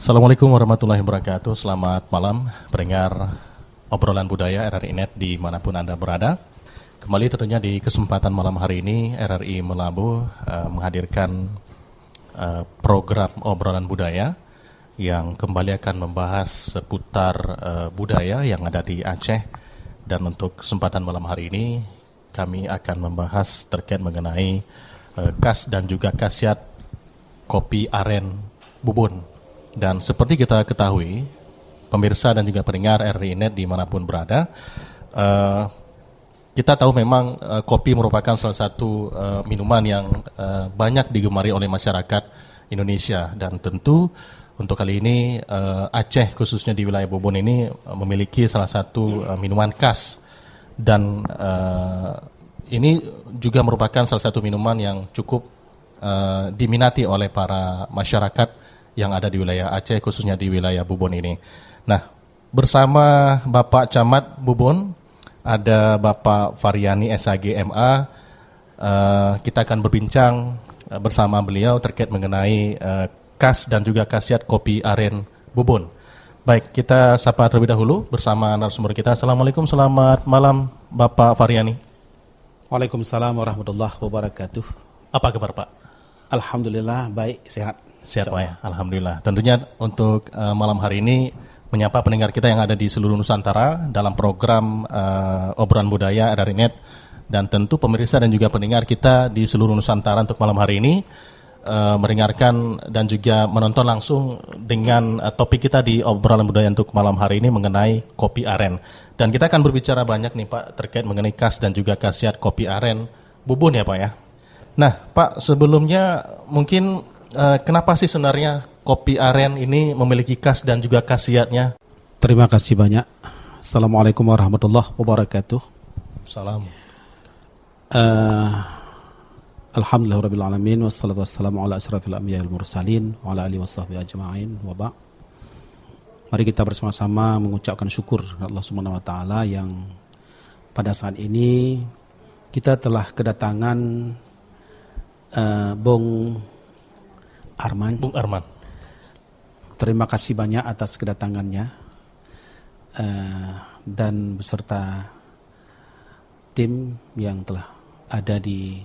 Assalamualaikum warahmatullahi wabarakatuh. Selamat malam pendengar obrolan budaya RRI Net dimanapun Anda berada. Kembali tentunya di kesempatan malam hari ini RRI Melabu menghadirkan program obrolan budaya yang kembali akan membahas seputar budaya yang ada di Aceh. Dan untuk kesempatan malam hari ini kami akan membahas terkait mengenai khas dan juga khasiat kopi aren Bubun. Dan seperti kita ketahui, pemirsa dan juga pendengar RRI Net dimanapun berada, kita tahu memang kopi merupakan salah satu minuman yang banyak digemari oleh masyarakat Indonesia. Dan tentu untuk kali ini Aceh khususnya di wilayah Bubun ini memiliki salah satu minuman khas. Dan ini juga merupakan salah satu minuman yang cukup diminati oleh para masyarakat yang ada di wilayah Aceh, khususnya di wilayah Bubun ini. Nah, bersama Bapak Camat Bubun, ada Bapak Faryani SAG MA, kita akan berbincang bersama beliau terkait mengenai khas dan juga khasiat kopi aren Bubun. Baik, kita sapa terlebih dahulu bersama narasumber kita. Assalamualaikum, selamat malam Bapak Faryani. Waalaikumsalam warahmatullahi wabarakatuh. Apa kabar Pak? Alhamdulillah, baik, sehat. Sehat Pak ya, Alhamdulillah. Tentunya untuk malam hari ini menyapa pendengar kita yang ada di seluruh Nusantara dalam program obrolan budaya RRI Net, dan tentu pemirsa dan juga pendengar kita di seluruh Nusantara untuk malam hari ini mendengarkan dan juga menonton langsung dengan topik kita di obrolan budaya untuk malam hari ini mengenai kopi aren. Dan kita akan berbicara banyak nih Pak terkait mengenai khas dan juga khasiat kopi aren Bubun ya Pak ya. Nah Pak, sebelumnya mungkin kenapa sih sebenarnya kopi aren ini memiliki khas dan juga khasiatnya? Terima kasih banyak. Assalamualaikum warahmatullahi wabarakatuh. Salam. Alhamdulillahirabbil alamin wassalatu wassalamu ala asyrafil anbiya'i wal mursalin wa ala alihi washabbihi ajma'in wa ba'. Mari kita bersama-sama mengucapkan syukur Allah Subhanahu wa taala yang pada saat ini kita telah kedatangan Bung Arman. Terima kasih banyak atas kedatangannya dan beserta tim yang telah ada di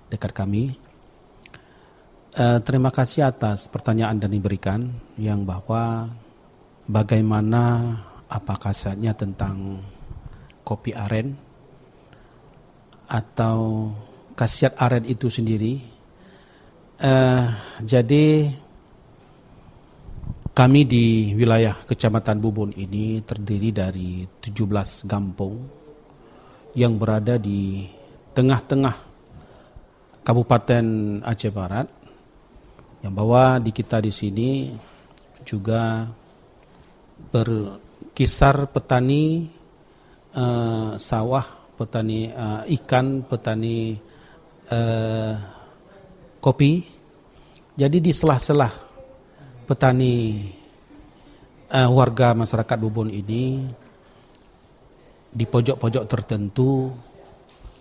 dekat kami. Terima kasih atas pertanyaan yang diberikan yang bahwa bagaimana apa khasiatnya tentang kopi aren atau khasiat aren itu sendiri. Jadi kami di wilayah Kecamatan Bubun ini terdiri dari 17 kampung yang berada di tengah-tengah Kabupaten Aceh Barat, yang bahwa di kita di sini juga berkisar petani sawah, petani ikan, petani kopi. Jadi di sela-sela petani warga masyarakat Bubun ini, di pojok-pojok tertentu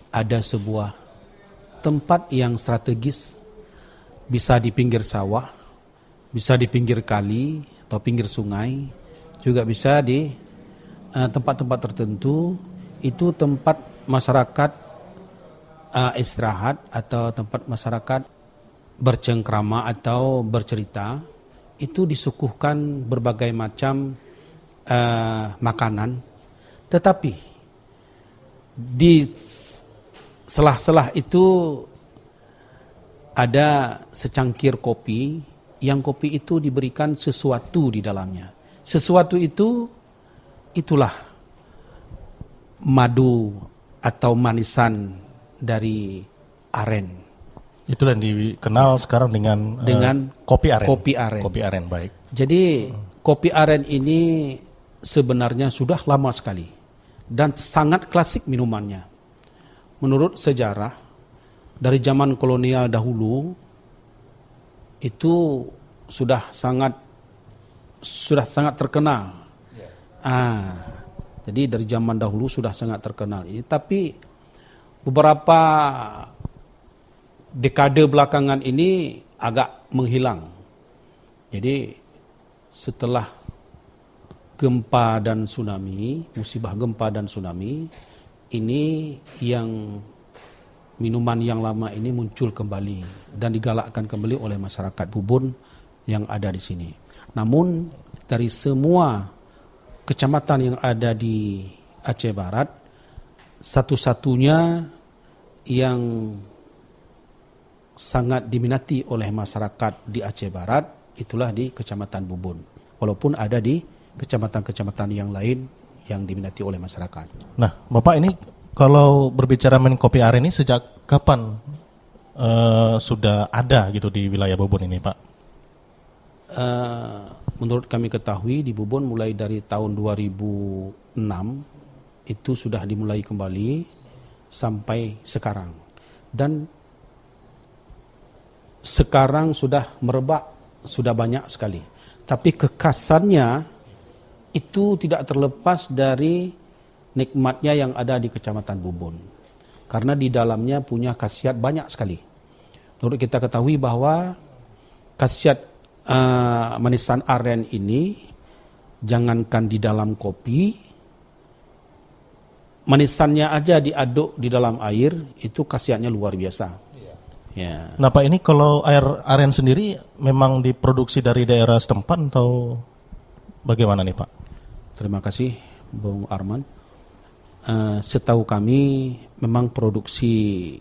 ada sebuah tempat yang strategis, bisa di pinggir sawah, bisa di pinggir kali atau pinggir sungai, juga bisa di tempat-tempat tertentu. Itu tempat masyarakat istirahat atau tempat masyarakat bercengkrama atau bercerita. Itu disuguhkan berbagai macam makanan, tetapi di selah-selah itu ada secangkir kopi, yang kopi itu diberikan sesuatu di dalamnya. Sesuatu itu itulah madu atau manisan dari aren. Itulah yang dikenal sekarang dengan kopi aren. Kopi aren. Kopi aren, baik. Jadi kopi aren ini sebenarnya sudah lama sekali dan sangat klasik minumannya. Menurut sejarah, dari zaman kolonial dahulu itu sudah sangat terkenal. Jadi dari zaman dahulu sudah sangat terkenal ini. Tapi beberapa dekade belakangan ini agak menghilang. Jadi setelah gempa dan tsunami, musibah gempa dan tsunami, ini yang minuman yang lama ini muncul kembali dan digalakkan kembali oleh masyarakat Bubun yang ada di sini. Namun dari semua kecamatan yang ada di Aceh Barat, satu-satunya yang sangat diminati oleh masyarakat di Aceh Barat itulah di Kecamatan Bubun. Walaupun ada di kecamatan-kecamatan yang lain yang diminati oleh masyarakat. Nah, Bapak ini kalau berbicara mengenai kopi aren ini sejak kapan sudah ada gitu di wilayah Bubun ini, Pak? Menurut kami ketahui di Bubun mulai dari tahun 2006 itu sudah dimulai kembali sampai sekarang. Dan sekarang sudah merebak, sudah banyak sekali. Tapi kekhasannya itu tidak terlepas dari nikmatnya yang ada di Kecamatan Bubun. Karena di dalamnya punya khasiat banyak sekali. Menurut kita ketahui bahwa khasiat manisan aren ini, jangankan di dalam kopi, manisannya aja diaduk di dalam air, itu khasiatnya luar biasa. Ya. Nah Pak, ini kalau air aren sendiri memang diproduksi dari daerah setempat atau bagaimana nih Pak? Terima kasih Bung Arman. Setahu kami memang produksi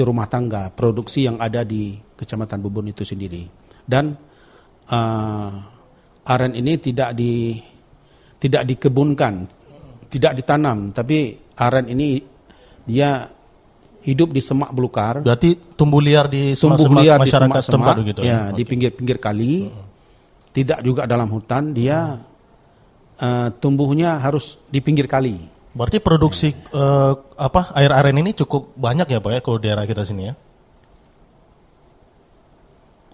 rumah tangga, produksi yang ada di Kecamatan Bubun itu sendiri. Dan aren ini tidak dikebunkan, tidak ditanam, tapi aren ini dia hidup di semak belukar. Berarti tumbuh liar di semak-semak masyarakat setempat begitu? Ya, di pinggir-pinggir kali. Tidak juga dalam hutan, dia tumbuhnya harus di pinggir kali. Berarti produksi air aren ini cukup banyak ya Pak ya kalau daerah kita sini ya?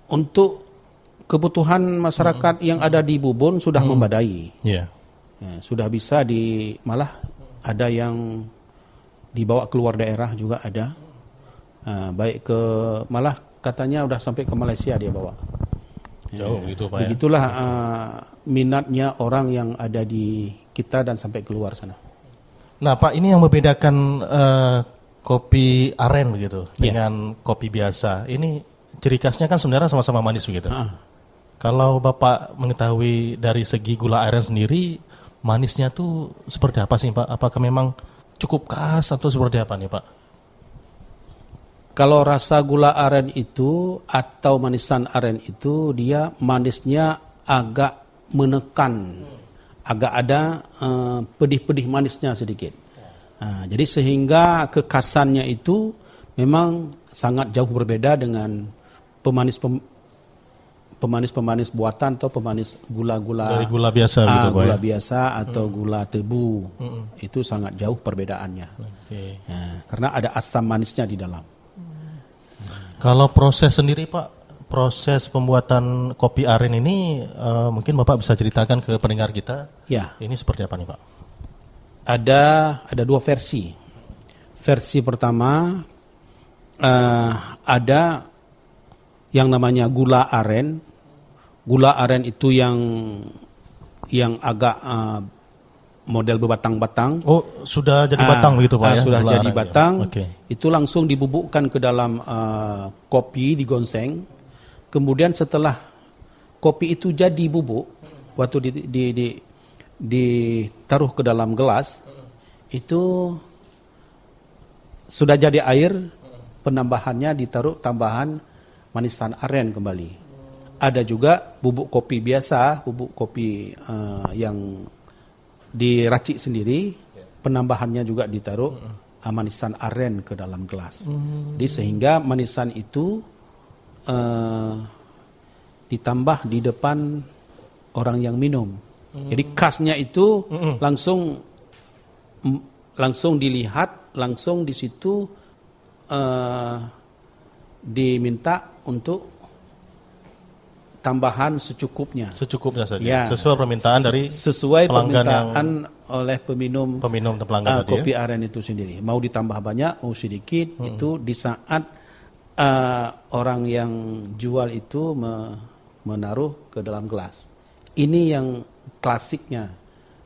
Untuk kebutuhan masyarakat yang ada di Bubun sudah membadai. Yeah. Ya, sudah bisa malah ada yang dibawa keluar daerah juga ada. Baik malah katanya udah sampai ke Malaysia dia bawa. Jauh gitu Pak ya? Begitulah minatnya orang yang ada di kita dan sampai keluar sana. Nah Pak, ini yang membedakan kopi aren begitu dengan kopi biasa. Ini ciri khasnya kan sebenarnya sama-sama manis begitu. Kalau Bapak mengetahui dari segi gula aren sendiri, manisnya tuh seperti apa sih Pak? Apakah memang cukup khas atau seperti apa nih Pak? Kalau rasa gula aren itu atau manisan aren itu dia manisnya agak menekan, agak ada pedih-pedih manisnya sedikit. Jadi sehingga kekhasannya itu memang sangat jauh berbeda dengan pemanis buatan atau pemanis gula-gula. Dari gula biasa gitu Pak. Gula biasa atau gula tebu. Itu sangat jauh perbedaannya. Okay. Karena ada asam manisnya di dalam. Kalau proses sendiri Pak, proses pembuatan kopi aren ini mungkin Bapak bisa ceritakan ke pendengar kita. Ya. Ini seperti apa nih Pak? Ada dua versi. Versi pertama ada yang namanya gula aren. Gula aren itu yang agak model berbatang-batang. Oh, sudah jadi batang begitu Pak ya? Sudah gula jadi aren, batang. ya. Okay. Itu langsung dibubukkan ke dalam kopi, digonseng. Kemudian setelah kopi itu jadi bubuk, waktu ditaruh ke dalam gelas, itu sudah jadi air, penambahannya ditaruh tambahan manisan aren kembali. Ada juga bubuk kopi biasa, bubuk kopi yang diracik sendiri, penambahannya juga ditaruh manisan aren ke dalam gelas. Jadi sehingga manisan itu ditambah di depan orang yang minum. Jadi khasnya itu langsung dilihat, langsung di situ diminta untuk tambahan secukupnya. Secukupnya saja. Ya, sesuai permintaan dari sesuai pelanggan permintaan oleh peminum pelanggan tadi kopi aren itu sendiri. Mau ditambah banyak, mau sedikit, itu di saat orang yang jual itu menaruh ke dalam gelas. Ini yang klasiknya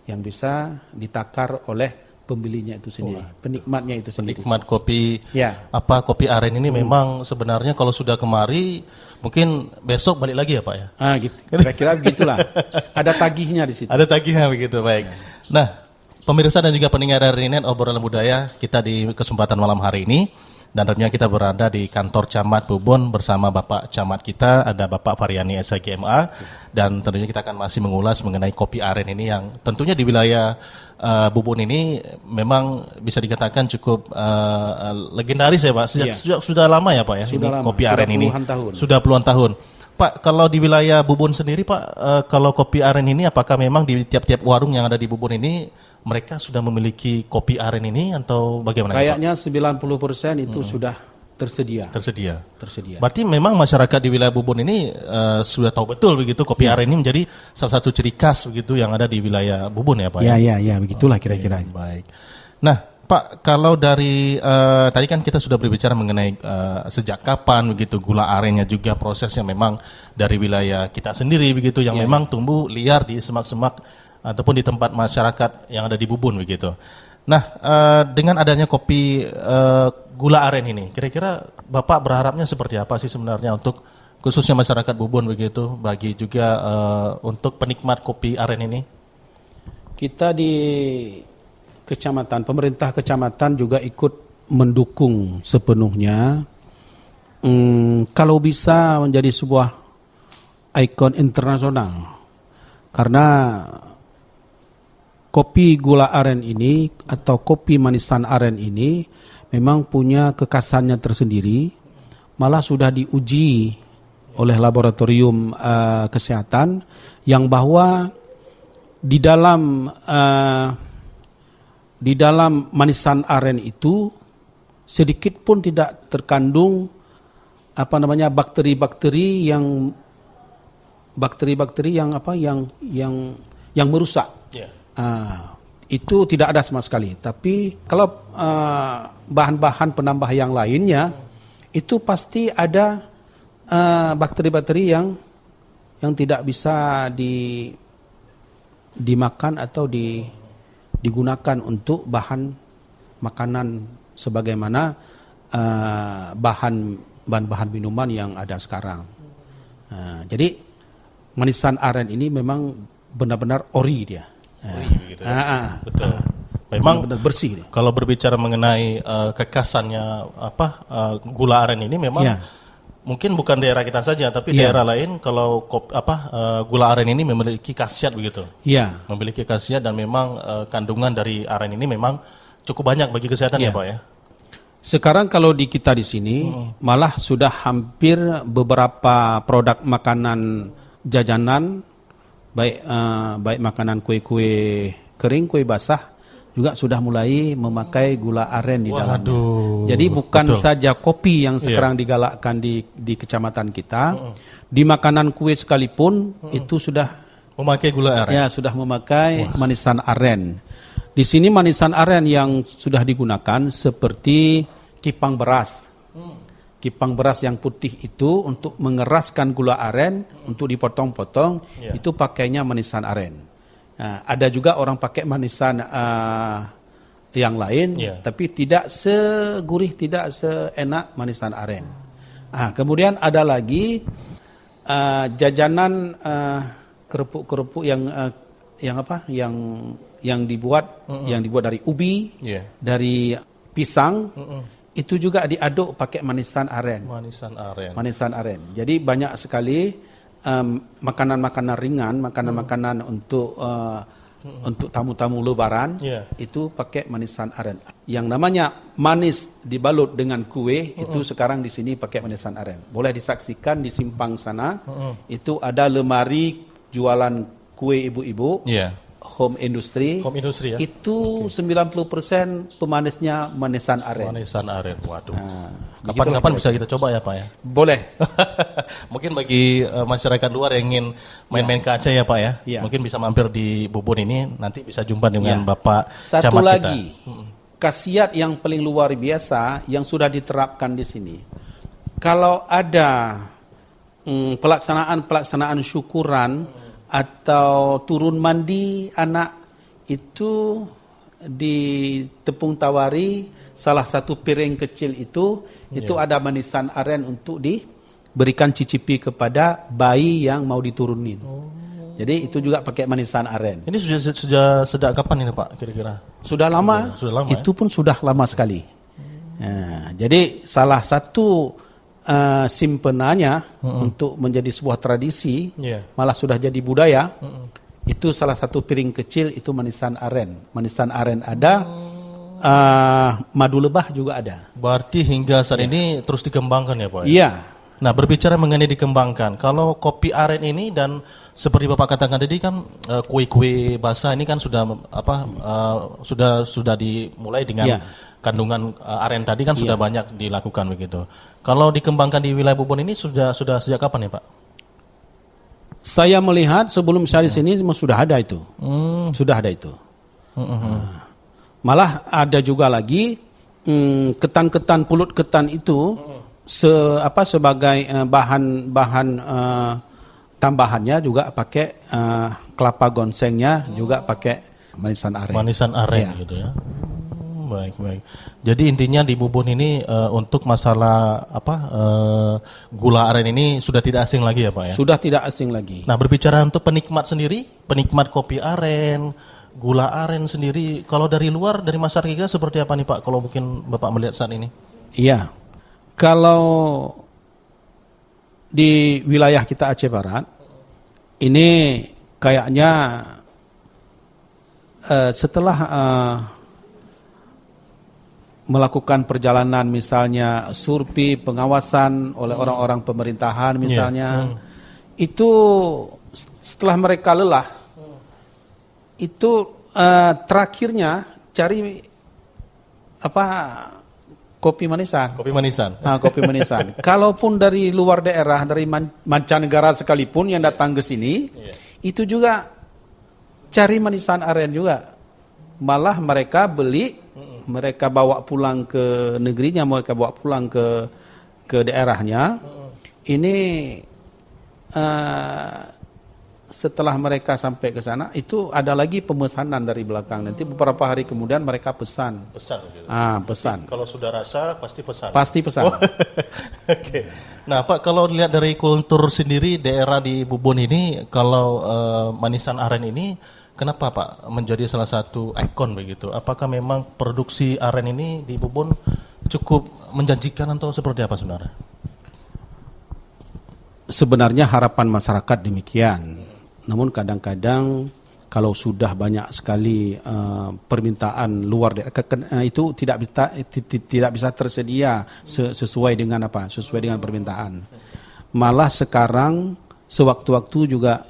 yang bisa ditakar oleh pembelinya itu sendiri, penikmatnya itu sendiri. Penikmat kopi Ya. kopi aren ini memang sebenarnya kalau sudah kemari mungkin besok balik lagi ya Pak ya. Gitu. Kira-kira begitulah. Ada tagihnya di situ. Ada tagihnya begitu, baik. Nah, pemirsa dan juga pendengar dari Net Obrolan Budaya kita di kesempatan malam hari ini, dan tentunya kita berada di kantor Camat Bubun bersama Bapak Camat kita, ada Bapak Faryani SHGMA, dan tentunya kita akan masih mengulas mengenai kopi aren ini yang tentunya di wilayah Bubun ini memang bisa dikatakan cukup legendaris ya Pak, sejak sudah lama ya Pak ya, Sudah ini lama, kopi sudah aren ini puluhan tahun. sudah puluhan tahun. Pak, kalau di wilayah Bubun sendiri Pak, kalau kopi aren ini apakah memang di tiap-tiap warung yang ada di Bubun ini mereka sudah memiliki kopi aren ini atau bagaimana Pak? Kayaknya 90% itu sudah tersedia. Tersedia. Tersedia. Berarti memang masyarakat di wilayah Bubun ini sudah tahu betul begitu kopi aren ini menjadi salah satu ciri khas begitu yang ada di wilayah Bubun ya Pak? Ya, begitulah kira-kira. Baik. Nah, Pak, kalau dari tadi kan kita sudah berbicara mengenai sejak kapan begitu gula arennya juga prosesnya memang dari wilayah kita sendiri begitu yang memang tumbuh liar di semak-semak ataupun di tempat masyarakat yang ada di Bubun begitu. Nah, dengan adanya kopi gula aren ini, kira-kira Bapak berharapnya seperti apa sih sebenarnya untuk khususnya masyarakat Bubun begitu, bagi juga untuk penikmat kopi aren ini? Kita di kecamatan, pemerintah kecamatan juga ikut mendukung sepenuhnya. Kalau bisa menjadi sebuah ikon internasional, karena kopi gula aren ini atau kopi manisan aren ini memang punya kekhasannya tersendiri, malah sudah diuji oleh laboratorium kesehatan yang bahwa di dalam manisan aren itu sedikit pun tidak terkandung bakteri-bakteri yang merusak. Itu tidak ada sama sekali. Tapi kalau bahan-bahan penambah yang lainnya itu pasti ada bakteri-bakteri yang tidak bisa dimakan atau digunakan untuk bahan makanan sebagaimana bahan-bahan minuman yang ada sekarang. Jadi manisan aren ini memang benar-benar ori dia. Gitu ya. Betul. Memang benar bersih dia. Kalau berbicara mengenai kekhasannya gula aren ini memang mungkin bukan daerah kita saja, tapi daerah lain kalau gula aren ini memiliki khasiat begitu. Iya. Memiliki khasiat dan memang kandungan dari aren ini memang cukup banyak bagi kesehatan ya Pak ya. Sekarang kalau di kita di sini malah sudah hampir beberapa produk makanan jajanan baik makanan kue-kue kering, kue basah juga sudah mulai memakai gula aren di dalamnya. Jadi bukan saja kopi yang sekarang digalakkan di kecamatan kita, di makanan kue sekalipun itu sudah memakai gula aren. Ya, sudah memakai manisan aren. Di sini manisan aren yang sudah digunakan seperti kipang beras. Kipang beras yang putih itu untuk mengeraskan gula aren, untuk dipotong-potong, itu pakainya manisan aren. Nah, ada juga orang pakai manisan yang lain, tapi tidak segurih, tidak seenak manisan aren. Kemudian ada lagi jajanan kerupuk-kerupuk yang dibuat dari ubi, dari pisang. Itu juga diaduk pakai manisan aren. Manisan aren. Jadi banyak sekali makanan-makanan ringan, makanan-makanan untuk tamu-tamu lebaran itu pakai manisan aren. Yang namanya manis dibalut dengan kue itu sekarang di sini pakai manisan aren. Boleh disaksikan di simpang sana. Itu ada lemari jualan kue ibu-ibu. Home industry ya? Itu 90% pemanisnya manisan aren. Manisan aren, waduh. Kapan-kapan bisa kita coba ya Pak ya? Boleh. Mungkin bagi masyarakat luar yang ingin main-main ke Aceh ya Pak ya, mungkin bisa mampir di Bubun ini, nanti bisa jumpa dengan Bapak Satu Camat lagi, kita. khasiat yang paling luar biasa yang sudah diterapkan di sini. kalau ada pelaksanaan syukuran atau turun mandi anak itu di Tepung Tawari, salah satu piring kecil itu ada manisan aren untuk diberikan cicipi kepada bayi yang mau diturunin. Jadi itu juga pakai manisan aren. Ini sudah sejak kapan ini Pak kira-kira? Sudah lama, itu pun sudah lama sekali. Nah, jadi salah satu simpenannya untuk menjadi sebuah tradisi, malah sudah jadi budaya. Itu salah satu piring kecil itu manisan aren. Manisan aren ada, madu lebah juga ada. Berarti hingga saat ini terus dikembangkan ya Pak? Iya. Nah, berbicara mengenai dikembangkan, kalau kopi aren ini dan seperti Bapak katakan tadi kan kue-kue basah ini kan sudah sudah dimulai dengan kandungan aren tadi kan sudah banyak dilakukan begitu. Kalau dikembangkan di wilayah Bubon ini sudah sejak kapan ya Pak? Saya melihat sebelum saya di sini sudah ada itu. Sudah ada itu. Malah ada juga lagi ketan-ketan pulut ketan itu sebagai bahan tambahannya juga pakai kelapa gonsengnya juga pakai manisan aren. Manisan aren gitu ya. Baik. Jadi intinya di Bubon ini untuk masalah gula aren ini sudah tidak asing lagi ya Pak ya? Sudah tidak asing lagi. Nah, berbicara untuk penikmat sendiri, penikmat kopi aren, gula aren sendiri, kalau dari luar, dari masyarakat kita seperti apa nih Pak? Kalau mungkin Bapak melihat saat ini? Iya, kalau di wilayah kita Aceh Barat, ini kayaknya setelah melakukan perjalanan misalnya survei pengawasan oleh orang-orang pemerintahan misalnya, itu setelah mereka lelah, itu terakhirnya cari kopi manisan. Kopi manisan. Kopi manisan. Kalaupun dari luar daerah, dari mancanegara sekalipun yang datang ke sini, itu juga cari manisan aren juga. Malah mereka beli, mereka bawa pulang ke negerinya, mereka bawa pulang ke daerahnya. Ini setelah mereka sampai ke sana, itu ada lagi pemesanan dari belakang. Nanti beberapa hari kemudian mereka pesan. Gitu. Pesan. Kalau sudah rasa pasti pesan. Pasti pesan. Oke. Nah Pak, kalau lihat dari kultur sendiri daerah di Bubon ini, kalau manisan aren ini, kenapa Pak menjadi salah satu ikon begitu? Apakah memang produksi aren ini di Bubon cukup menjanjikan atau seperti apa sebenarnya? Sebenarnya harapan masyarakat demikian. Namun kadang-kadang kalau sudah banyak sekali permintaan luar itu tidak bisa tersedia sesuai dengan sesuai dengan permintaan. Malah sekarang sewaktu-waktu juga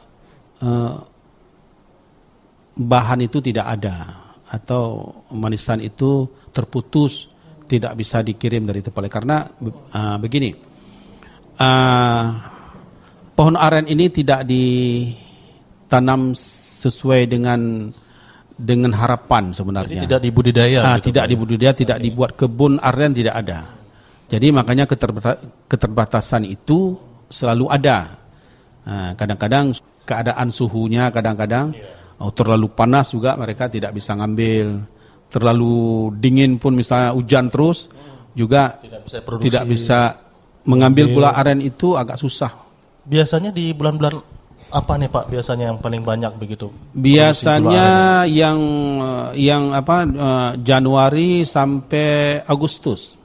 bahan itu tidak ada atau manisan itu terputus, tidak bisa dikirim dari tempat lain karena begini, pohon aren ini tidak ditanam sesuai dengan harapan sebenarnya. Jadi tidak dibudidaya. Tidak dibudidaya, tidak dibuat kebun aren, tidak ada. Jadi makanya keterbatasan itu selalu ada. Kadang-kadang keadaan suhunya kadang-kadang terlalu panas juga mereka tidak bisa ngambil. Terlalu dingin pun misalnya hujan terus juga tidak bisa mengambil gula aren itu agak susah. Biasanya di bulan-bulan apa nih Pak? Biasanya yang paling banyak begitu? Biasanya Januari sampai Agustus.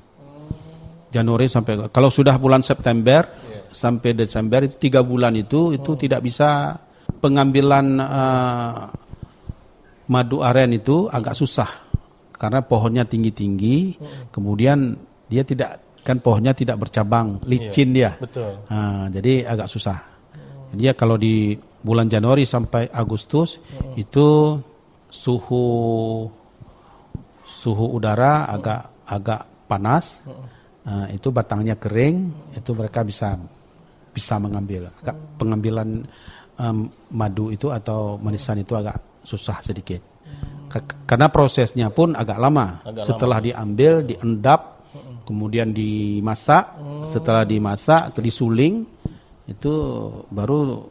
Januari sampai, kalau sudah bulan September sampai Desember itu 3 bulan itu tidak bisa pengambilan madu aren itu agak susah karena pohonnya tinggi-tinggi, kemudian dia pohonnya tidak bercabang, licin dia. Betul. Jadi agak susah. Jadi kalau di bulan Januari sampai Agustus itu suhu udara agak panas, itu batangnya kering, itu mereka bisa mengambil. Pengambilan madu itu atau manisan itu agak susah sedikit. Karena prosesnya pun agak lama. Setelah diambil, diendap, kemudian dimasak, setelah dimasak, disuling, itu baru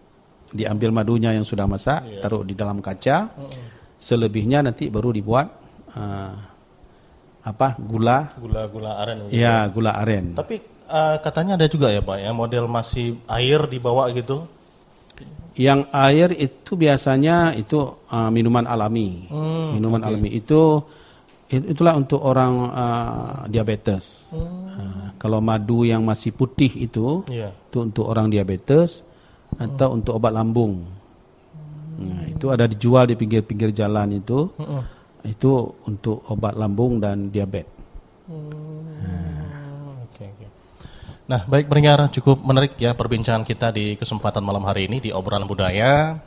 diambil madunya yang sudah masak, taruh di dalam kaca. Selebihnya nanti baru dibuat gula aren. ya, gula aren. Tapi katanya ada juga ya Pak ya, model masih air dibawa gitu. Yang air itu biasanya itu minuman alami. Minuman alami itulah untuk orang diabetes. Kalau madu yang masih putih itu untuk orang diabetes atau untuk obat lambung. Nah, itu ada dijual di pinggir-pinggir jalan itu. Itu untuk obat lambung dan diabetes. Nah, baik pendengar, cukup menarik ya perbincangan kita di kesempatan malam hari ini di obrolan budaya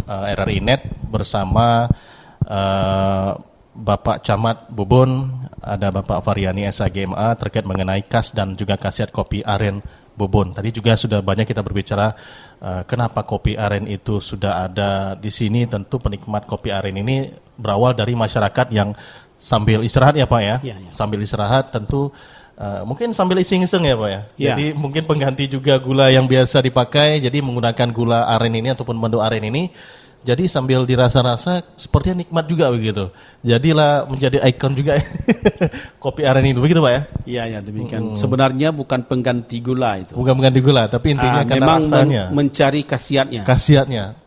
RRI Net bersama Bapak Camat Bubun, ada Bapak Varyani SAGMA terkait mengenai khas dan juga khasiat kopi aren Bubun. Tadi juga sudah banyak kita berbicara kenapa kopi aren itu sudah ada di sini. Tentu penikmat kopi aren ini berawal dari masyarakat yang sambil istirahat ya Pak ya. Sambil istirahat tentu mungkin sambil iseng-iseng ya Pak ya. Jadi mungkin pengganti juga gula yang biasa dipakai, jadi menggunakan gula aren ini ataupun madu aren ini. Jadi sambil dirasa-rasa sepertinya nikmat juga begitu. Jadilah menjadi ikon juga kopi aren itu begitu Pak ya? Iya demikian. Sebenarnya bukan pengganti gula itu. Bukan pengganti gula, tapi intinya karena memang rasanya. Mencari khasiatnya.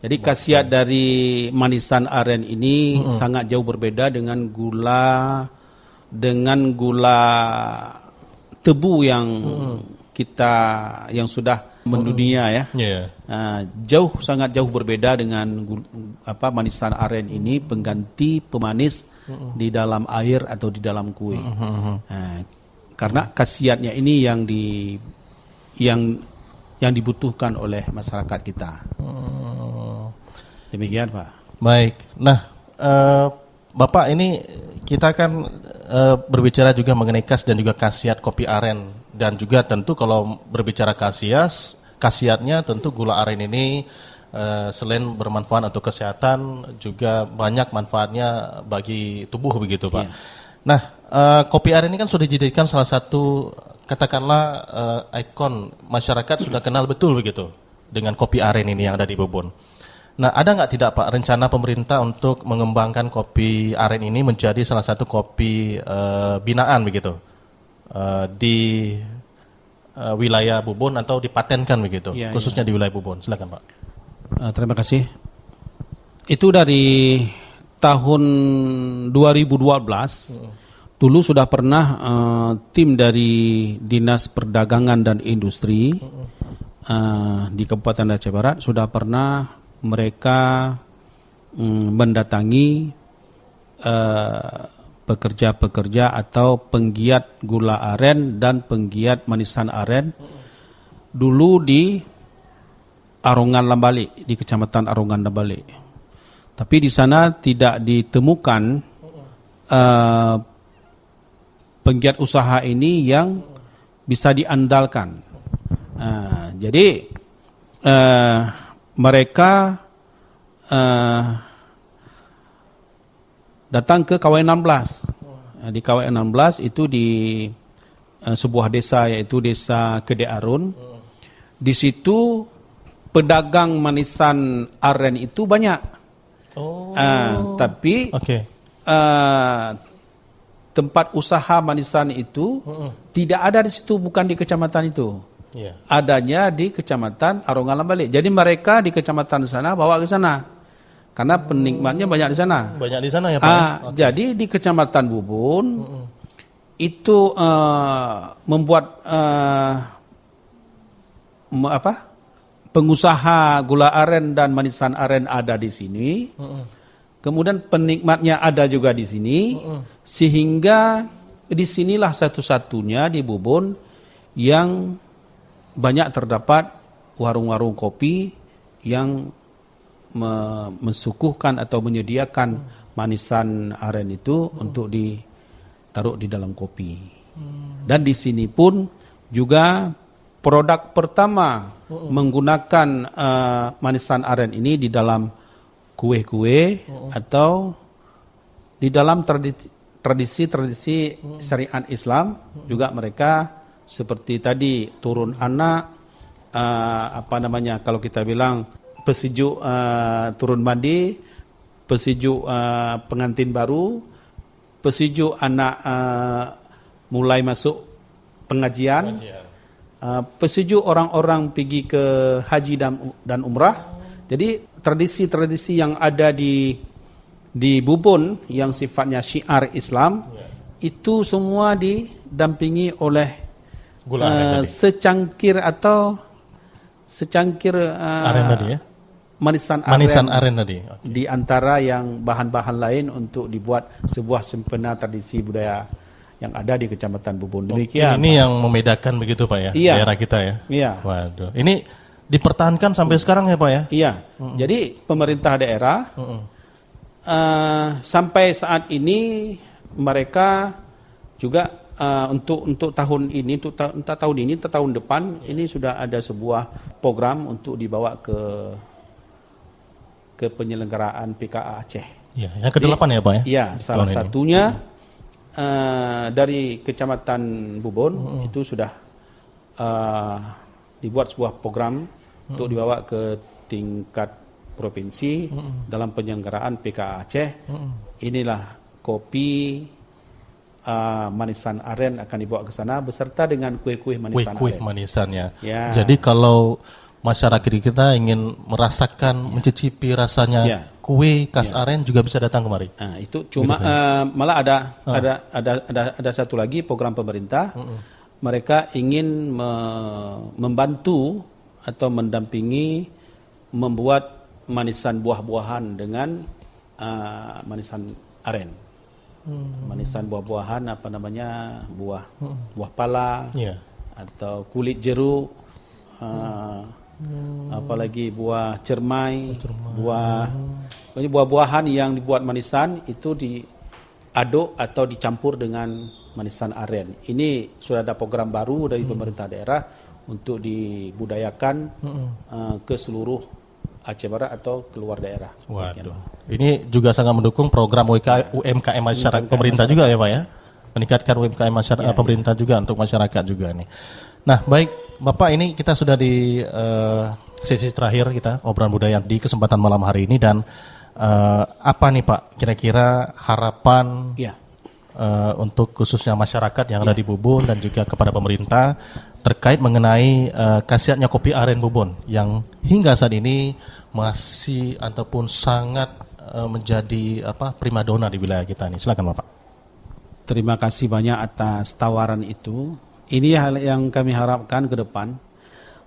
Jadi khasiat dari manisan aren ini sangat jauh berbeda dengan gula tebu yang yang sudah mendunia ya. Sangat jauh berbeda dengan manisan aren ini, pengganti pemanis di dalam air atau di dalam kue. Karena khasiatnya ini yang dibutuhkan oleh masyarakat kita. Demikian Pak. Baik. Nah, Bapak ini kita kan berbicara juga mengenai khas dan juga khasiat kopi aren. Dan juga tentu kalau berbicara khasiatnya tentu gula aren ini selain bermanfaat untuk kesehatan juga banyak manfaatnya bagi tubuh begitu Pak. Nah, kopi aren ini kan sudah dijadikan salah satu katakanlah ikon masyarakat sudah kenal betul begitu dengan kopi aren ini yang ada di Bubun. Nah, ada nggak tidak Pak rencana pemerintah untuk mengembangkan kopi aren ini menjadi salah satu kopi binaan begitu? Di wilayah Bubun atau dipatenkan begitu, khususnya di wilayah Bubun. Silakan Pak. Terima kasih. Itu dari tahun 2012 dulu sudah pernah tim dari Dinas Perdagangan dan Industri di Kabupaten Aceh Barat sudah pernah mereka mendatangi pekerja-pekerja atau penggiat gula aren dan penggiat manisan aren dulu di Arongan Lambalik, di Kecamatan Arongan Lambalik. Tapi di sana tidak ditemukan penggiat usaha ini yang bisa diandalkan. Jadi mereka datang ke KW 16. Di KW 16 itu di sebuah desa yaitu Desa Kedai Arun. Di situ pedagang manisan aren itu banyak. Tapi tempat usaha manisan itu tidak ada di situ, bukan di kecamatan itu. Adanya di Kecamatan Arongan Lambalik. Jadi mereka di kecamatan sana bawa ke sana. Karena penikmatnya banyak di sana. Banyak di sana ya Pak. Jadi di Kecamatan Bubun itu membuat pengusaha gula aren dan manisan aren ada di sini. Kemudian penikmatnya ada juga di sini. Sehingga disinilah satu-satunya di Bubun yang banyak terdapat warung-warung kopi yang mensuguhkan atau menyediakan manisan aren itu untuk ditaruh di dalam kopi. Dan di sini pun juga produk pertama menggunakan manisan aren ini di dalam kue-kue atau di dalam tradisi-tradisi syariat Islam juga mereka seperti tadi turun anak, kalau kita bilang pesejuk turun mandi, pesejuk pengantin baru, pesejuk anak mulai masuk pengajian. Pesejuk orang-orang pergi ke haji dan umrah. Jadi tradisi-tradisi yang ada di Bubun yang sifatnya syiar Islam itu semua didampingi oleh secangkir aren tadi ya. Manisan aren tadi. Di antara yang bahan-bahan lain untuk dibuat sebuah sempena tradisi budaya yang ada di Kecamatan Bubun. Demikian. Ini yang membedakan begitu Pak ya, Iya. daerah kita ya. Iya. Waduh. Ini dipertahankan sampai sekarang ya Pak ya? Iya. Jadi pemerintah daerah sampai saat ini mereka juga untuk tahun ini, entah tahun ini, entah tahun depan, ini sudah ada sebuah program untuk dibawa ke penyelenggaraan PKA Aceh. Iya, yang ke-8 ya Pak ya? Iya, salah Tahun ini. satunya dari Kecamatan Bubun itu sudah dibuat sebuah program untuk dibawa ke tingkat provinsi dalam penyelenggaraan PKA Aceh. Inilah kopi manisan aren akan dibawa ke sana beserta dengan kue-kue manisan Kue aren. manisannya. Ya. Jadi kalau masyarakat kita ingin merasakan, mencicipi rasanya Ya. kue khas aren juga bisa datang kemari. Nah, itu cuma malah ada satu lagi program pemerintah. Mereka ingin membantu atau mendampingi membuat manisan buah-buahan dengan manisan aren. Manisan buah-buahan buah pala Iya. atau kulit jeruk, apalagi buah cermai, buah-buahan yang dibuat manisan itu diaduk atau dicampur dengan manisan aren. Ini sudah ada program baru dari pemerintah daerah untuk dibudayakan ke seluruh Aceh Barat atau keluar daerah. Waduh. Ini juga sangat mendukung program UMKM masyarakat pemerintah juga ya Pak ya. Meningkatkan UMKM masyarakat pemerintah juga untuk masyarakat juga nih. Nah, baik Bapak, ini kita sudah di sesi terakhir kita obrolan budaya di kesempatan malam hari ini, dan apa nih Pak kira-kira harapan untuk khususnya masyarakat yang ada di Bubun dan juga kepada pemerintah terkait mengenai khasiatnya kopi aren Bubun yang hingga saat ini masih ataupun sangat menjadi primadona di wilayah kita ini. Silakan Bapak. Terima kasih banyak atas tawaran itu. Ini hal yang kami harapkan ke depan.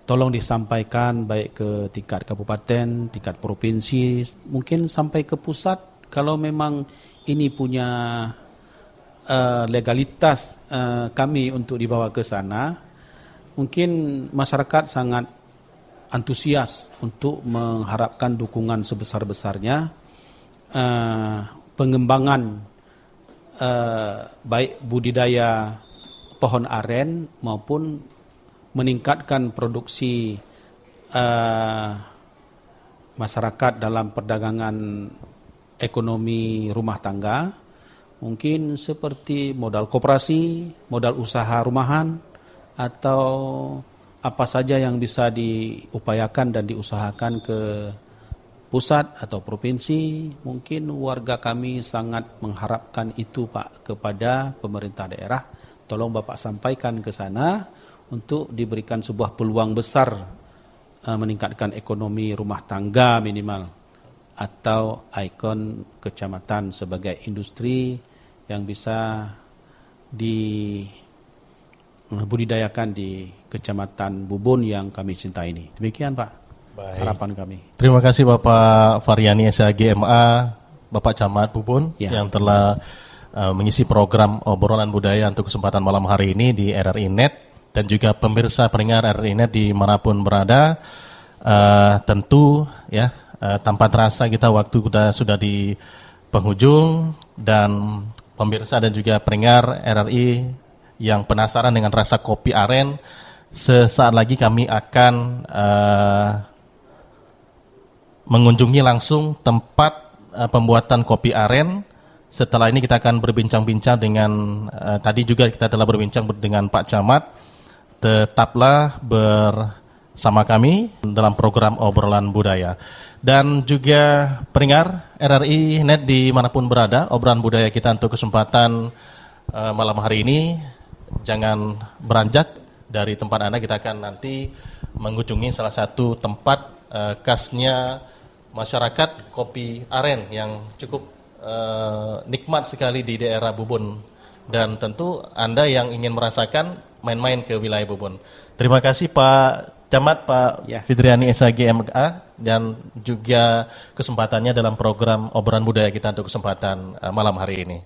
Tolong disampaikan baik ke tingkat kabupaten, tingkat provinsi, mungkin sampai ke pusat. Kalau memang ini punya legalitas kami untuk dibawa ke sana, mungkin masyarakat sangat antusias untuk mengharapkan dukungan sebesar-besarnya pengembangan baik budidaya pohon aren maupun meningkatkan produksi masyarakat dalam perdagangan ekonomi rumah tangga, mungkin seperti modal koperasi, modal usaha rumahan, atau apa saja yang bisa diupayakan dan diusahakan ke pusat atau provinsi. Mungkin warga kami sangat mengharapkan itu Pak kepada pemerintah daerah. Tolong Bapak sampaikan ke sana untuk diberikan sebuah peluang besar meningkatkan ekonomi rumah tangga minimal, atau ikon kecamatan sebagai industri yang bisa dibudidayakan di Kecamatan Bubun yang kami cintai ini. Demikian Pak. Baik. Harapan kami. Terima kasih Bapak Faryani SHGMA, Bapak Camat Bubun yang telah mengisi program obrolan budaya untuk kesempatan malam hari ini di RRI Net, dan juga pemirsa pendengar RRI Net dimanapun berada. Tentu ya tanpa terasa kita waktu sudah di penghujung, dan pemirsa dan juga pendengar RRI yang penasaran dengan rasa kopi aren, sesaat lagi kami akan mengunjungi langsung tempat pembuatan kopi aren Setelah ini kita akan berbincang-bincang dengan tadi juga kita telah berbincang dengan Pak Camat. Tetaplah bersama kami dalam program Obrolan Budaya. Dan juga pendengar RRI Net dimanapun berada, obrolan budaya kita untuk kesempatan malam hari ini. Jangan beranjak dari tempat Anda, kita akan nanti mengunjungi salah satu tempat khasnya masyarakat kopi aren yang cukup nikmat sekali di daerah Bubun. Dan tentu Anda yang ingin merasakan main-main ke wilayah Bubun. Terima kasih Pak Camat, Pak Fitriani SAG MA, dan juga kesempatannya dalam program Obrolan Budaya kita untuk kesempatan malam hari ini.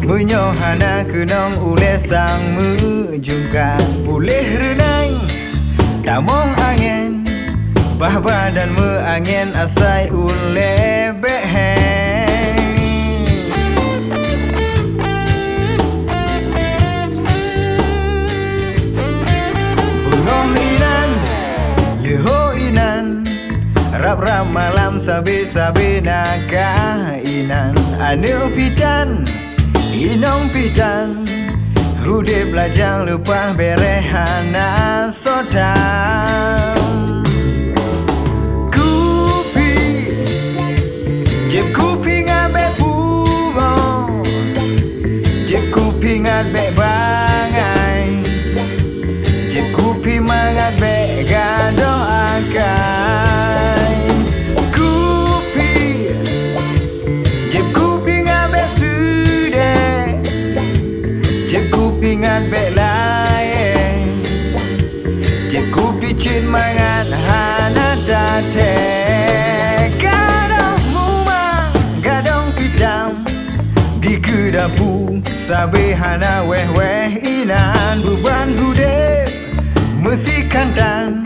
Menyohana kenong ule sang mejungkan boleh renang damong angin bah badan meangin asai ule beheng bungoh inan leho inan rap-rap malam sabi-sabi naga inan anu pidan Inong pidan Hude belajang lupa berehana sodam Kupi Jeb kupi ngabe bungo Jeb kupi ngabe bangai Jeb kupi ngabe gado akai Kupi Jeb kupi ngabe pingat belai Jeku picit mangat hana date Gadong muma gadong pidam Di kedapu sabe hana weh-weh inan Beban hudep mesti kantan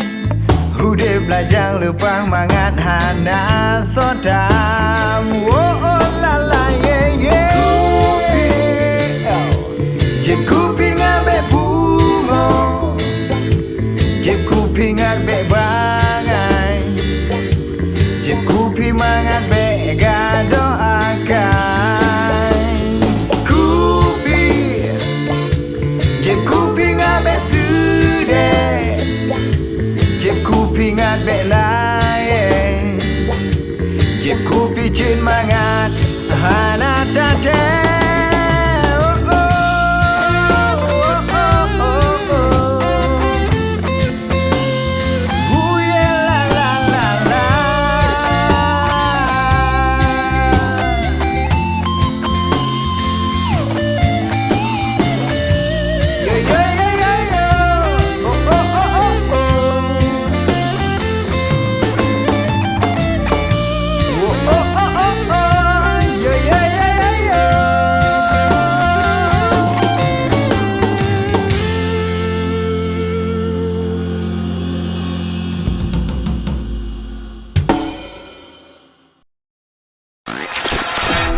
Hudep lajang lepah mangat hana sodam Oh la la yeah yeah Jeb kupi ngabe bungo Jeb kupi ngabe bangai Jeb kupi mangat be gado akai Kupi Jeb kupi ngabe sude Jeb kupi ngabe lae Jeb kupi cin mangat hana tate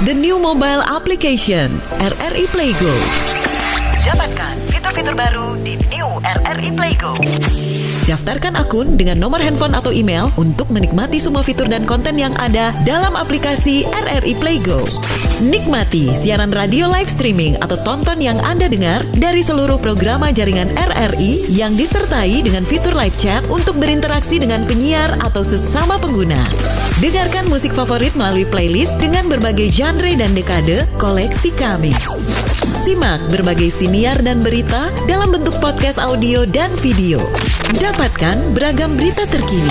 The new mobile application RRI Playgo. Dapatkan fitur-fitur baru di New RRI Playgo. Daftarkan akun dengan nomor handphone atau email untuk menikmati semua fitur dan konten yang ada dalam aplikasi RRI Playgo. Nikmati siaran radio live streaming atau tonton yang Anda dengar dari seluruh programa jaringan RRI yang disertai dengan fitur live chat untuk berinteraksi dengan penyiar atau sesama pengguna. Dengarkan musik favorit melalui playlist dengan berbagai genre dan dekade koleksi kami. Simak berbagai siniar dan berita dalam bentuk podcast audio dan video. Dapatkan beragam berita terkini.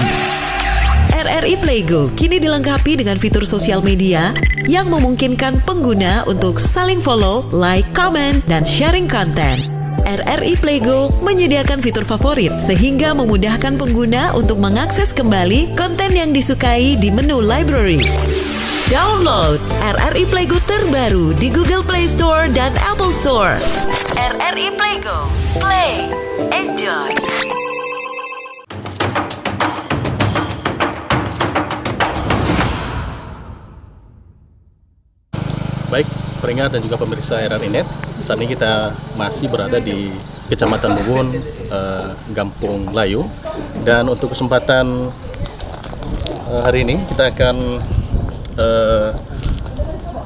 RRI Playgo kini dilengkapi dengan fitur sosial media yang memungkinkan pengguna untuk saling follow, like, comment, dan sharing konten. RRI Playgo menyediakan fitur favorit sehingga memudahkan pengguna untuk mengakses kembali konten yang disukai di menu library. Download RRI Playgo terbaru di Google Play Store dan Apple Store. RRI Playgo, play, enjoy. Baik, peringat dan juga pemirsa RRI Net, saat ini kita masih berada di Kecamatan Bubun, Gampung Layu. Dan untuk kesempatan hari ini kita akan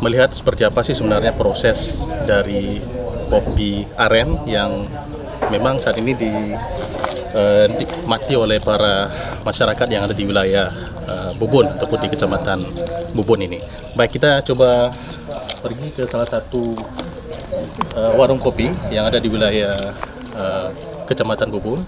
melihat seperti apa sih sebenarnya proses dari kopi aren yang memang saat ini dinikmati oleh para masyarakat yang ada di wilayah Bubun ataupun di Kecamatan Bubun ini. Baik, kita coba pergi ke salah satu warung kopi yang ada di wilayah Kecamatan Bubun.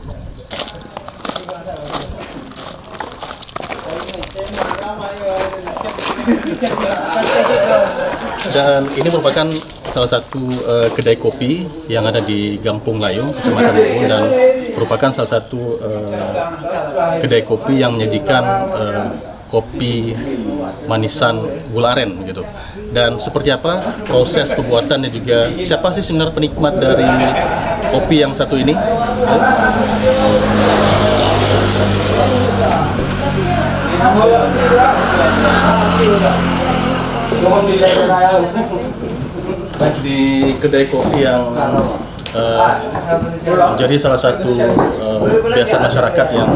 Dan ini merupakan salah satu kedai kopi yang ada di Gampung Layu, Kecamatan Bubun, dan merupakan salah satu kedai kopi yang menyajikan kopi manisan gula aren gitu. Dan seperti apa proses pembuatan dan juga siapa sih sebenarnya penikmat dari kopi yang satu ini? Di kedai kopi yang menjadi salah satu biasa masyarakat yang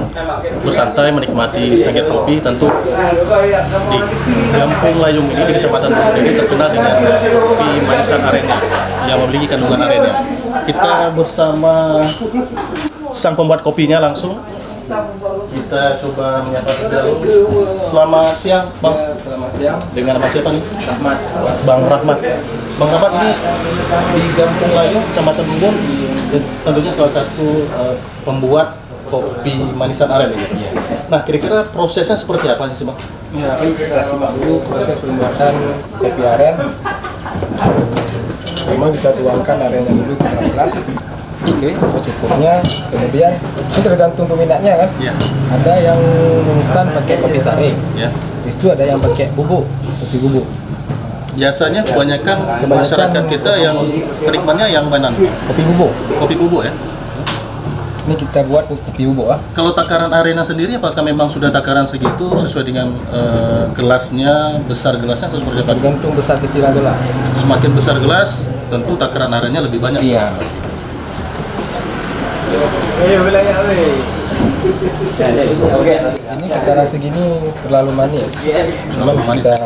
bersantai menikmati secangkir kopi, tentu di Gampung Layung ini, di Kecamatan Bubun ini terkenal dengan kopi manisan arennya yang memiliki kandungan arennya. Kita bersama sang pembuat kopinya langsung. Kita coba menyapa dulu. Selamat siang, Bang. Selamat siang. Dengan nama siapa nih? Rahmat. Bang Rahmat. Bang Rahmat, ini di Gampung Layu, Kecamatan Bubun, tentunya salah satu pembuat kopi manisan aren ini. Iya. Nah, kira-kira prosesnya seperti apa sih, Bang? Ya, kita simak dulu proses pembuatan kopi aren. Memang kita tuangkan arennya dulu ke dalam gelas. Oke, secukupnya. Kemudian ini tergantung peminatnya kan. Iya. Ada yang memesan pakai kopi saring. Ya. Habis itu ada yang pakai bubuk, kopi bubuk. Biasanya kebanyakan masyarakat kita yang penikmatnya yang mana? Kopi bubuk. Kopi bubuk ya. Ini kita buat kopi bubuk ah. Kalau takaran arena sendiri, apakah memang sudah takaran segitu sesuai dengan gelasnya, besar gelasnya atau seperti apa? Tergantung besar kecil gelas. Semakin besar gelas, tentu takaran arenanya lebih banyak. Iya. Ini takaran segini terlalu manis. Terlalu manis. Kita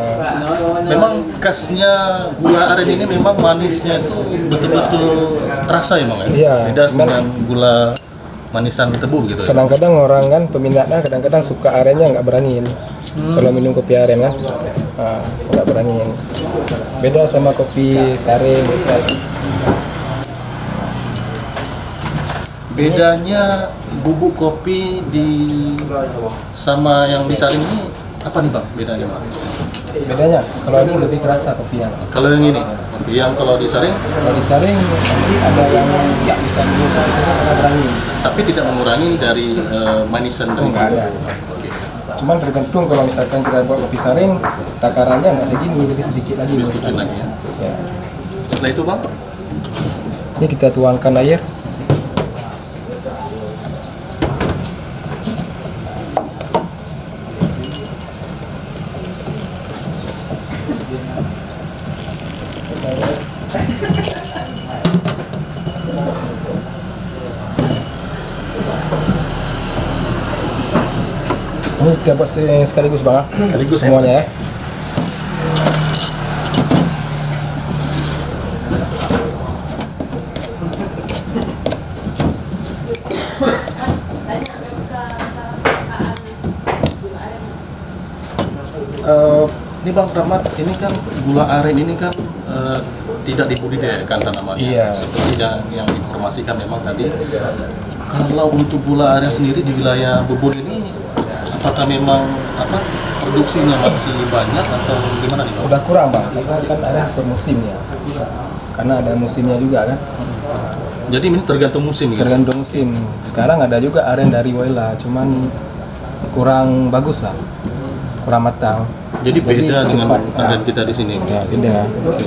Memang khasnya gula aren ini memang manisnya itu betul-betul terasa ya, Bang ya? Iya, Beda cuman- dengan gula manisan tebu gitu ya. kadang-kadang orang kan peminatnya kadang-kadang suka arennya nggak beraniin. Kalau minum kopi aren kan, nggak beraniin. Beda sama kopi saring biasa. Bedanya bubuk kopi sama yang disaring ini apa nih, Bang? Bedanya, Bang? Bedanya, kalau ini lebih terasa kopinya. Kalau yang ini, yang kalau disaring Kalau disaring nanti ada yang nggak bisa minum kopi saring karena berani. tapi tidak mengurangi dari manisan dari Nggak ada. Oke. Cuman tergantung kalau misalkan kita buat kopi saring, takarannya nggak segini, lebih sedikit lagi. Lebih sedikit lagi ya. Ya. Setelah itu, Bang, Ini kita tuangkan air. Ini kita buat sekaligus bang, Sekaligus, ya? semuanya ya. Ini Bang Rahmat, ini kan gula aren ini kan tidak dibudidayakan tanamannya. Iya. Seperti yang diinformasikan memang tadi. Kalau untuk gula aren sendiri di wilayah Bubun ini Apakah memang produksinya masih banyak atau gimana nih? Sudah kurang bang, karena kan aren per musim ya. Karena ada musimnya juga kan. Jadi ini tergantung musim gitu? Tergantung musim. Sekarang ada juga aren dari Woyla, cuman kurang bagus lah, kurang matang. Jadi beda dengan cepat, aren kita di sini. Ya beda. Oke.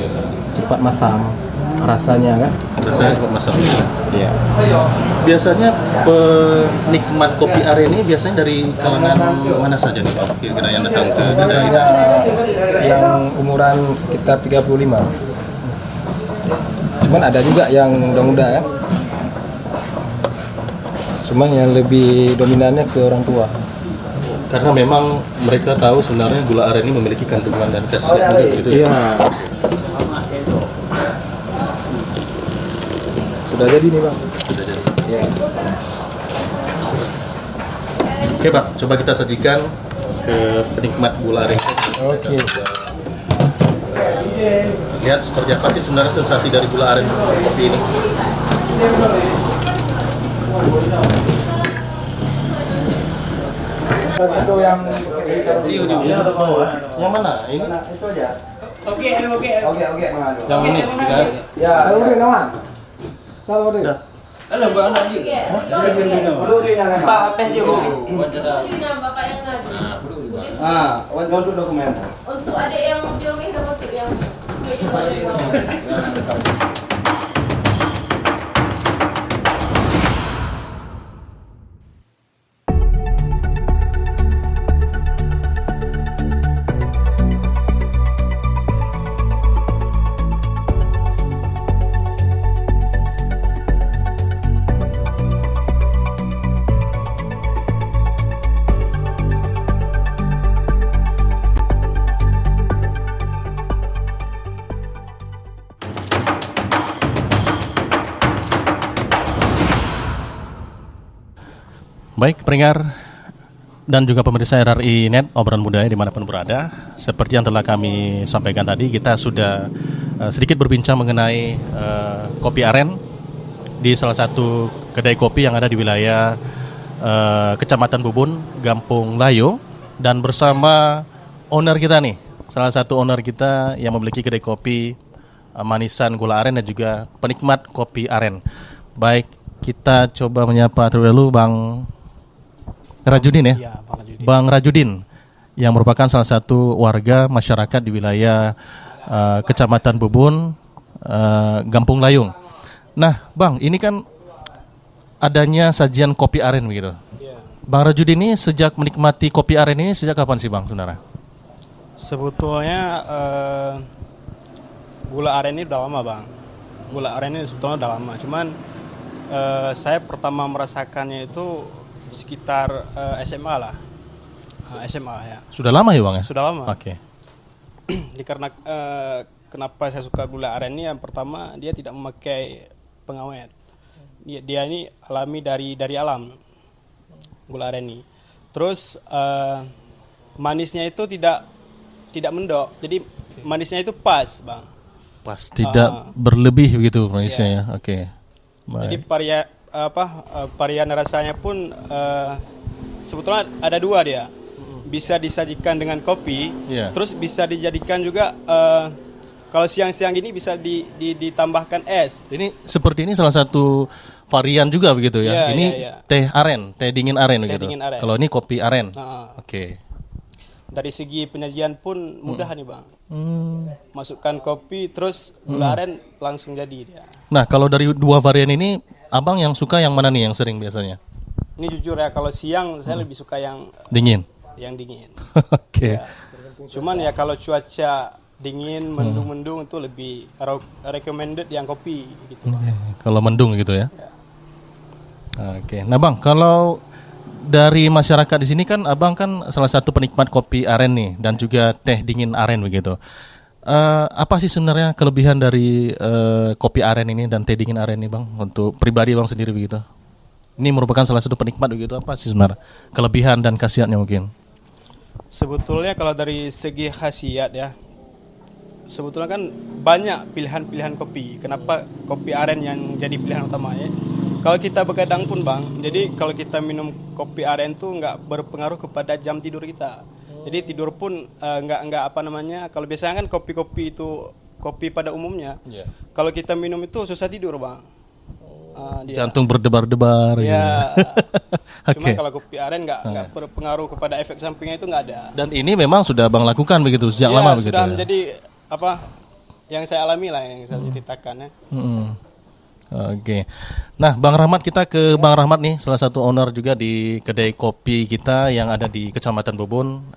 Cepat masam rasanya kan. Rasanya cepat masak. Iya. Biasanya penikmat kopi aren ini biasanya dari kalangan mana saja nih Pak? Kira-kira yang datang ke kedai? Ada yang umuran sekitar 35. Cuman ada juga yang muda-muda kan. Cuma yang lebih dominannya ke orang tua. Karena memang mereka tahu sebenarnya gula aren ini memiliki kandungan dan khasiat juga gitu ya. Iya. Sudah jadi nih bang. Sudah jadi. Iya. Oke Pak, coba kita sajikan ke penikmat gula aren. Oke. Lihat seperti apa sih sebenarnya sensasi dari gula aren kopi ini. Itu yang Yang mana? Ini? Oke, mengalir. Yang ini juga. ya, udah nawan. Tahu udah. Alah, Mbak Ana aja. Pak Peh Bapak yang ngadu. untuk dokumen. Untuk adik yang joget sama tip yang Baik, pendengar dan juga pemirsa RRI Net, obrolan budaya dimanapun berada. Seperti yang telah kami sampaikan tadi, kita sudah sedikit berbincang mengenai kopi aren di salah satu kedai kopi yang ada di wilayah Kecamatan Bubun, Gampung Layo. Dan bersama owner kita nih, salah satu owner kita yang memiliki kedai kopi manisan gula aren dan juga penikmat kopi aren. Baik, kita coba menyapa terlebih dahulu Bang Rajudin ya? Ya, Bang Rajudin. Bang Rajudin yang merupakan salah satu warga masyarakat di wilayah Kecamatan Bubun, Gampung Layung. Nah, Bang, ini kan adanya sajian kopi aren begitu. Ya. Bang Rajudin ini sejak menikmati kopi aren ini sejak kapan sih Bang sebenarnya? Sebetulnya gula aren ini udah lama bang. Gula aren ini sebetulnya udah lama. Cuman saya pertama merasakannya itu sekitar SMA lah. SMA ya. Sudah lama ya Bang ya? Sudah lama. Oke. Karena kenapa saya suka gula aren ini, yang pertama dia tidak memakai pengawet. Dia ini alami dari alam gula aren ini. Terus manisnya itu tidak mendok. Jadi manisnya itu pas, Bang. Pas, tidak berlebih begitu manisnya ya. Oke. Jadi Baik. varian rasanya pun sebetulnya ada dua dia. Bisa disajikan dengan kopi, Iya. terus bisa dijadikan juga kalau siang-siang gini bisa ditambahkan es. Ini seperti ini salah satu varian juga begitu ya. Iya, Ini iya. teh aren, teh dingin aren Teh begitu. dingin aren. Kalau ini kopi aren. Nah, Oke. dari segi penyajian pun mudah nih bang. Masukkan kopi terus gula aren langsung jadi dia. Nah, kalau dari dua varian ini, abang yang suka yang mana nih yang sering biasanya? Ini jujur ya, kalau siang saya lebih suka yang Dingin. dingin. Oke. Ya. Cuman ya kalau cuaca dingin, mendung-mendung itu lebih recommended yang kopi gitu. Kalau mendung gitu ya. Oke. Nah, Bang, kalau dari masyarakat di sini kan abang kan salah satu penikmat kopi aren nih dan juga teh dingin aren begitu. Apa sih sebenarnya kelebihan dari kopi aren ini dan teh dingin aren ini Bang untuk pribadi Bang sendiri begitu? Ini merupakan salah satu penikmat begitu, apa sih sebenarnya kelebihan dan khasiatnya mungkin? Sebetulnya kalau dari segi khasiat ya, sebetulnya kan banyak pilihan-pilihan kopi. Kenapa kopi aren yang jadi pilihan utamanya? Kalau kita begadang pun bang, jadi kalau kita minum kopi aren tuh nggak berpengaruh kepada jam tidur kita. Jadi tidur pun nggak apa namanya. Kalau biasanya kan kopi-kopi itu kopi pada umumnya. Kalau kita minum itu susah tidur bang. Jantung berdebar-debar. Ya. Cuma Oke. kalau kopi aren nggak berpengaruh kepada efek sampingnya itu nggak ada. Dan ini memang sudah Bang lakukan begitu sejak lama begitu. Sudah Ya? menjadi apa yang saya alami lah, yang saya ceritakan ya. Oke. Nah, Bang Rahmat, kita ke Bang Rahmat nih, salah satu owner juga di kedai kopi kita yang ada di Kecamatan Bubun,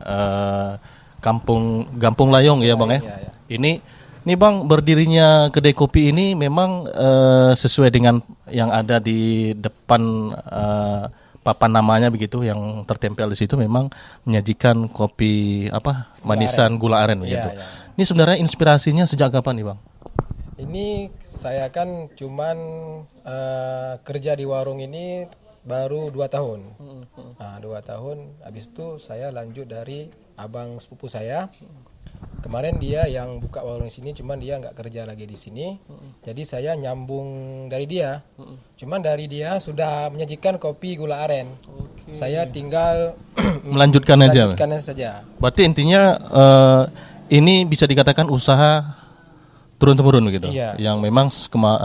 Gampung Layong ya, Bang ya. Ini Bang, berdirinya kedai kopi ini memang sesuai dengan yang ada di depan papan namanya begitu, yang tertempel di situ memang menyajikan kopi manisan gula aren begitu. Ini sebenarnya inspirasinya sejak kapan nih, Bang? Ini saya kan cuman kerja di warung ini baru 2 tahun. Nah, 2 tahun. Habis itu saya lanjut dari abang sepupu saya. Kemarin dia yang buka warung sini, cuman dia nggak kerja lagi di sini. Jadi saya nyambung dari dia. Cuman dari dia sudah menyajikan kopi gula aren. Saya tinggal Melanjutkan aja. saja. Berarti intinya ini bisa dikatakan usaha turun-temurun begitu. Iya. Yang memang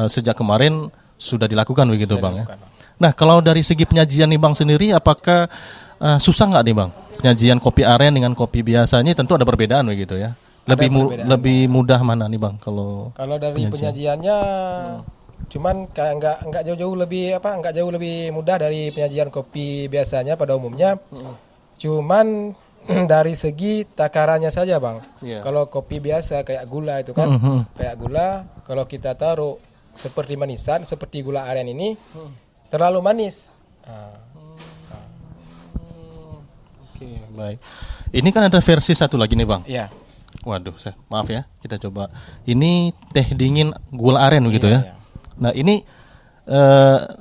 sejak kemarin sudah dilakukan begitu, Sudah Bang ya. dilakukan. Nah, kalau dari segi penyajian nih Bang sendiri, apakah susah nggak nih Bang penyajian kopi aren dengan kopi biasanya? Tentu ada perbedaan begitu ya. Lebih mudah mana nih Bang kalau dari penyajiannya cuman kayak nggak jauh-jauh lebih mudah dari penyajian kopi biasanya pada umumnya. Cuman dari segi takarannya saja Bang. Kalau kopi biasa kayak gula itu kan, kayak gula kalau kita taruh seperti manisan, seperti gula aren ini terlalu manis. Oke, baik. Ini kan ada versi satu lagi nih Bang. Iya. Waduh, maaf ya, kita coba. Ini teh dingin gula aren begitu ya. Nah, ini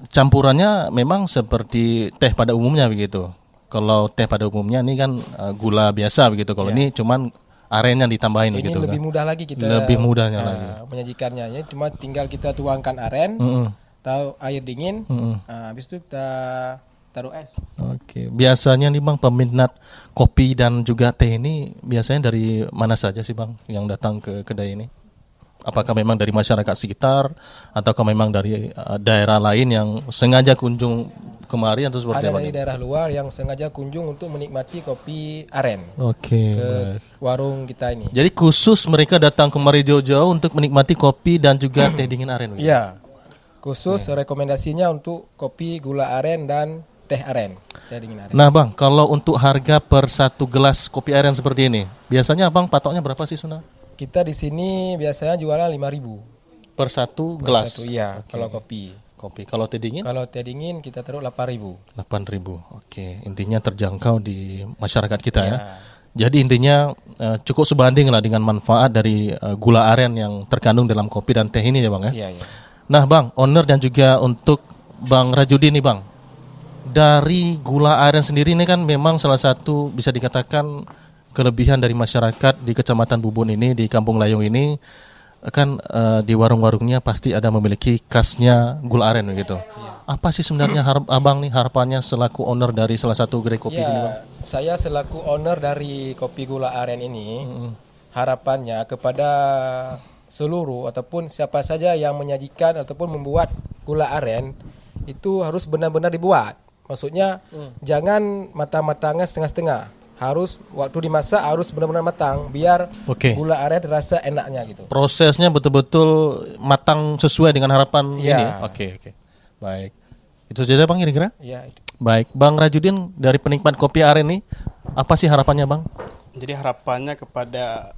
campurannya memang seperti teh pada umumnya begitu. Kalau teh pada umumnya ini kan gula biasa begitu. Kalau ini cuman arennya ditambahin Ini begitu. lebih kan? mudah lagi kita. Lebih mudahnya lagi. Menyajikannya. Ya, cuma tinggal kita tuangkan aren, taruh air dingin, habis itu kita taruh es. Oke. Biasanya nih Bang, peminat kopi dan juga teh ini biasanya dari mana saja sih Bang yang datang ke kedai ini? Apakah memang dari masyarakat sekitar ataukah memang dari daerah lain yang sengaja kunjung kemari atau seperti Ada apa? dari nih? daerah luar yang sengaja kunjung untuk menikmati kopi aren Oke. ke Baik. warung kita ini. Jadi khusus mereka datang kemari jauh-jauh untuk menikmati kopi dan juga teh dingin aren. begitu? Iya. Khusus rekomendasinya untuk kopi gula aren dan teh aren. Teh dingin aren. Nah Bang, kalau untuk harga per satu gelas kopi aren seperti ini, biasanya Bang patoknya berapa sih Suna? Kita di sini biasanya jualan 5.000 Per satu gelas? satu, iya, kalau kopi. Kopi. Kalau teh dingin? Kalau teh dingin kita taruh 8.000. 8.000. Oke, intinya terjangkau di masyarakat kita ya. Ya. Jadi intinya cukup sebanding lah dengan manfaat dari gula aren yang terkandung dalam kopi dan teh ini ya Bang ya. Iya, iya. Nah Bang, owner dan juga untuk Bang Rajudin nih Bang. Dari gula aren sendiri ini kan memang salah satu bisa dikatakan kelebihan dari masyarakat di Kecamatan Bubun ini, di Kampung Layong ini kan di warung-warungnya pasti ada memiliki khasnya gula aren begitu. Apa sih sebenarnya Abang nih harapannya selaku owner dari salah satu gerai kopi ini Bang? Saya selaku owner dari kopi gula aren ini, harapannya kepada seluruh ataupun siapa saja yang menyajikan ataupun membuat gula aren itu harus benar-benar dibuat. Maksudnya jangan matang-matangnya setengah-setengah. Harus waktu dimasak harus benar-benar matang biar gula aren terasa enaknya gitu. Prosesnya betul-betul matang sesuai dengan harapan Iya. ini. Oke. Baik. Itu saja Bang kira-kira? Iya. Baik, Bang Rajudin dari penikmat kopi aren nih, apa sih harapannya Bang? Jadi harapannya kepada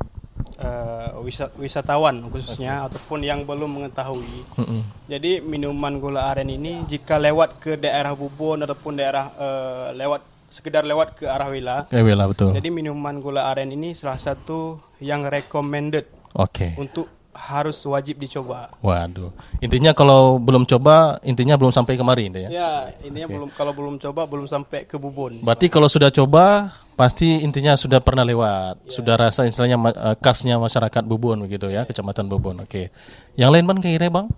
wisatawan khususnya ataupun yang belum mengetahui. Jadi minuman gula aren ini jika lewat ke daerah Bubun ataupun daerah sekedar lewat ke arah Wela. Wela betul. Jadi minuman gula aren ini salah satu yang recommended. Oke. Untuk harus wajib dicoba. Waduh. Intinya kalau belum coba, intinya belum sampai kemari intinya. Ya, intinya kalau belum coba belum sampai ke Bubun. Berarti kalau sudah coba, pasti intinya sudah pernah lewat, sudah rasa istilahnya khasnya masyarakat Bubun begitu ya, Kecamatan Bubun. Oke. Yang lain Bang kira Bang?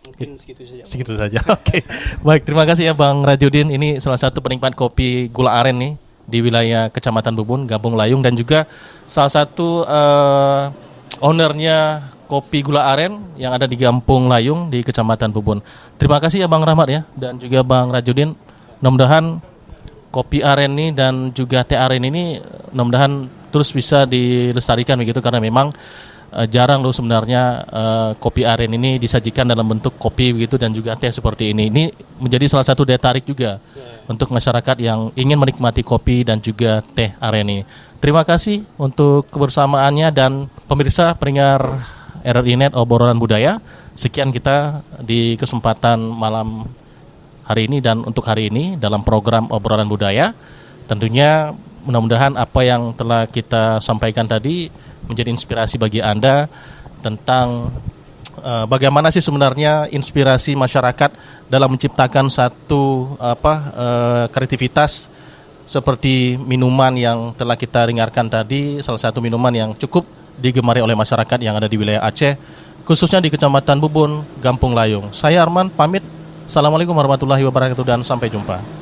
Mungkin segitu saja. Segitu saja. Oke. Baik, terima kasih ya Bang Rajudin. Ini salah satu penikmat kopi gula aren nih di wilayah Kecamatan Bubun, Kampung Layung, dan juga salah satu ownernya kopi gula aren yang ada di Kampung Layung di Kecamatan Bubun. Terima kasih ya Bang Rahmat ya, dan juga Bang Rajudin. Mudah-mudahan kopi aren ini dan juga teh aren ini mudah-mudahan terus bisa dilestarikan begitu, karena memang jarang loh sebenarnya kopi aren ini disajikan dalam bentuk kopi begitu dan juga teh seperti ini. Ini menjadi salah satu daya tarik juga untuk masyarakat yang ingin menikmati kopi dan juga teh aren ini. Terima kasih untuk kebersamaannya, dan pemirsa pendengar RRI Net Obrolan Budaya. Sekian kita di kesempatan malam hari ini dan untuk hari ini dalam program Obrolan Budaya. Tentunya mudah-mudahan apa yang telah kita sampaikan tadi menjadi inspirasi bagi Anda tentang bagaimana sih sebenarnya inspirasi masyarakat dalam menciptakan satu kreativitas seperti minuman yang telah kita dengarkan tadi, salah satu minuman yang cukup digemari oleh masyarakat yang ada di wilayah Aceh, khususnya di Kecamatan Bubun, Kampung Layung. Saya Arman pamit. Assalamualaikum warahmatullahi wabarakatuh dan sampai jumpa.